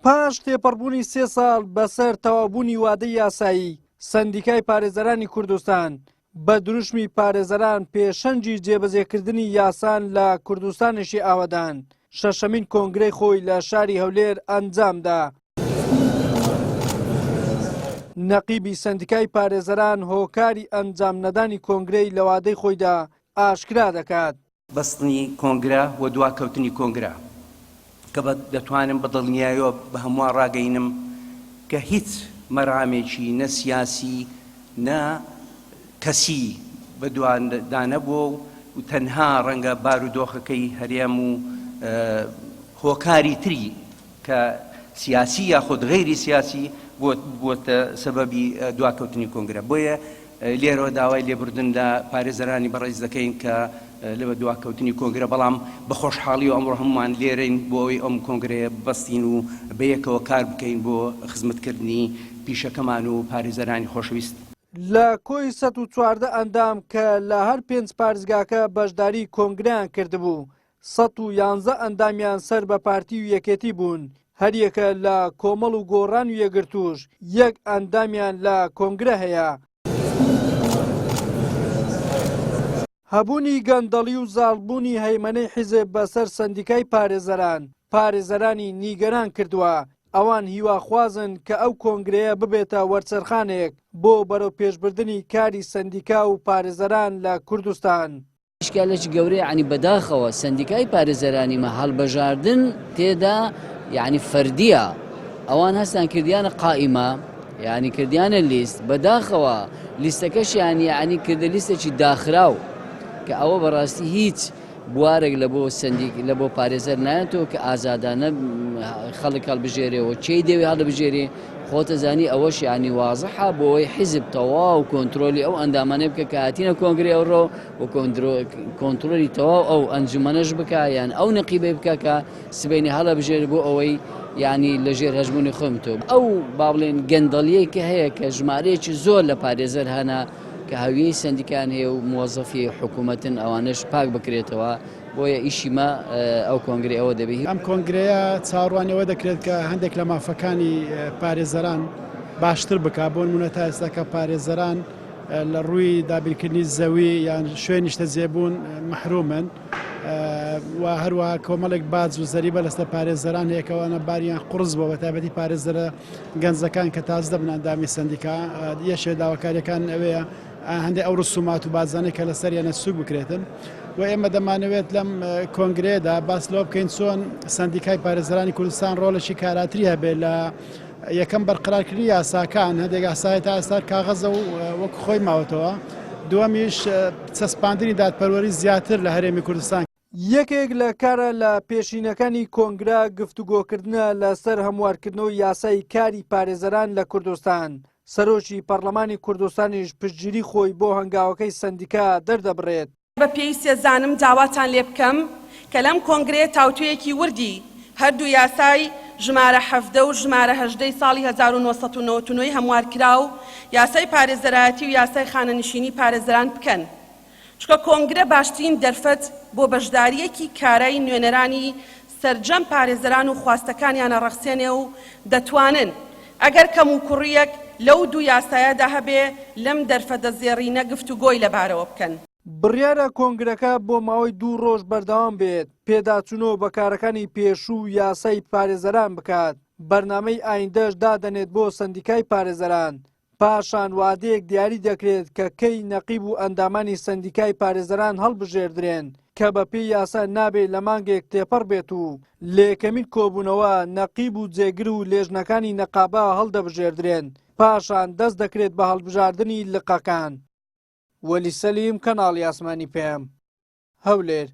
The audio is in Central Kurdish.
پاش تێپەڕبوونی 3 ساڵ بەسەر تەوابوونی وادەی یاسایی سەندیکای پارێزەرانی کوردستان بە دروشمی پارێزەران پێشەنجی جێبەجێکردنی یاسان لە کوردستانیشی ئاوەدان شەشەمین کۆنگرەی خۆی لە شاری هەولێر ئەنجامدا. نەقیبی سەندیکای پارێزەران هۆکاری ئەنجام نەدانی کۆنگرەی لە وادەی خۆیدا ئاشکرا دەکات. بەستنی کۆنگرە و دواکەوتنی کۆنگرە کە دەتوانم بە دڵنیاییەوە بە هەمووان ڕاگەینم کە هیچ مەرامێکی نە سیاسی نە کەسی بەدوادانەبووە و تەنها ڕەنگە بارودۆخەکەی هەرێم و هۆکاری تری کە سیاسی یاخود غەیری سیاسی بۆتە سەبەبی دواکەوتنی کۆنگرە. بۆیە لێرەوە داوای لێبوردن لە پارێزەرانی بەڕێز دەکەین کە لە دواکەوتنی کۆنگرە بەڵام بە خۆشحاڵی و ئەمڕۆ هەمومان لێرەین بۆ ئەوەی ئەم کۆنگرەیە بەستین و بەیەکەوە کار بکەین بۆ خزمەتکردنی پیشەکەمان و پارێزەرانی خۆشەویست. لە کۆی 114 ئەندام کە لە هەر 5 پارێزگاکە بەشداری کۆنگرەیان کردبوو 111 ئەندامیان سەر بە پارتی و یەکێتی بوون. هەریەکە لە کۆمەڵ و گۆڕان و یەگرتوش یەک ئەندامیان لە کۆنگرە هەیە. هەبوونی گەندەڵی و زاڵبوونی هەیمەنەی حیزب بەسەر سەندیکای پارێزەرانی نیگەران کردووە. ئەوان هیواخوازن کە ئەو کۆنگرەیە ببێتە وەرچەرخانێک بۆ بەرەو پێشبردننی کاری سەندیکا و پارێزەران لە کوردستان. ئیشکالێکی گەورەی عنی بەداخەوە سەندیکای پارێزەرانیمە هەڵبەژاردن تێدا یعنی فەردیە ئەوان هەستان کردیانە قائیمە یعنی کردیانە لیست بەداخەوە لیستەکەش یعنی کردە لیستێکی داخراو کە ئەوە بەڕاستی هیچ بوارێک لە بۆ پارێزەر نایەتەوە کە ئازادانە خەڵک هەڵبژێرێەوە چی دەوێ هەڵبژێرێ خۆتە زانی ئەوەش یعنی وازەحە بۆەوەی حیزب تەواو کۆنتترۆلی ئەو ئەندامانەی بکە کە هاتینە کۆنگرێ ئەوڕۆ و کۆنتترۆلی تەواو ئەو ئەنجومەنەش بکە یان ئەو نەقیبەی بکە کە سبەینی هەڵبژێر بۆ ئەوەی یعنی لەژێر هەژمونی خۆمتەوە ئەو با بڵێن گەندەڵیەی کە هەیە کە ژمارەیەکی زۆر لە پارێزەر هەنا کە هەویەی سەندیکان هەیە و موظفی حکوومەتن ئەوانش پاک بکرێتەوە بۆیە ئیشیمە ئەو کۆنگرێ ئەوە دەبێت. ئەم کۆنگرەیە چاڕوانەوە دەکرێت کە هەندێک لە مافەکانی پارێزەران باشتر بکە بۆ نمونە تا ئێستا کە پارێزەران لە ڕووی دابینکردنی زەوی یان شوێنی شتە جێبوون محرومن و هەروەها کۆمەڵێک باج و زەریبە لەستە پارێزەران هەیەکەوانە باریان قورس بۆ بە تایبەتی پارێزەرە گەنجەکان کە تاز دەبن ئەندامی سەندیکا یەشێ داواکاریەکان ئەوەیە هەندێک ئەو ڕسومات و بازانەی کە لەسەریانە سوک بکرێتن و ئێمە دەمانەوێت لەم کۆنگرێدا باس لەوە بکەین چۆن سەندیکای پارێزەرانی کوردستان ڕۆڵەشی کاراتری هەبێت لە یەکەم بەرقرارکردنی یاساکان هەندێک یاسای تا ئێستا کاغەزە و وەک خۆی ماوەتەوە دووەمیش چەسپاندنی دادپەروەری زیاتر لە هەرێمی کوردستان. یەکێک لە کارە لە پێشینەکانی کۆنگرە گفتوگۆکردنە لەسەر هەموارکردنەوە یاسای کاری پارێزەران لە کوردستان. سەرۆکی پەرلەمانی کوردستانیش پشتگیری خۆی بۆ هەنگاوەکەی سەندیکا دەردەبڕێت. بە پێی سێزانم داواتان لێ بکەم کە لەم کۆنگرێ تاوتویەکی وردی هەردوو یاسای ژمارە 17 و ژمارە 18 ساڵی 1999 هەموارکرا و یاسای پارێزەرایەتی و یاسای خانەنشینی پارێزەران بکەن. چکە کۆنگرە باشترین دەرفەت بۆ بەشداریەکی کارای نوێنەرانی سەرجەم پارێزەران و خواستەکانیانە ڕەخسێنێ و دەتوانن ئەگەر کەم و کوڕیەک لەو دوو یاسایەدا هەبێ لەم دەرفەتە زێڕینە گفتوگۆی لەبارەوە بکەن. بڕیارە کۆنگرەکە بۆ ماوەی 2 ڕۆژ بەردەوام بێت پێداچوونەوە بەکارەکانی پێشوو یاسای پارێزەران بکات. بەرنامەی ئایندەش دادەنێت بۆ سەندیکای پارێزەران. پاشان وادەیەک دیاری دەکرێت کە کەی نەقیب و ئەندامانی سەندیکای پارێزەران هەڵبژێردرێن کە بە پێی یاسا نابێت لە مانگێک تێپەڕ بێت و لە یەکەمین کۆبوونەوە نەقیب و جێگر و لێژنەکانی نەقابە هەڵدەبژێردرێن. پاشان دەست دەکرێت بە هەڵبژاردننی لقەکان. وەلی سەلیم کەناڵی ئاسمانی پێم هەولێر.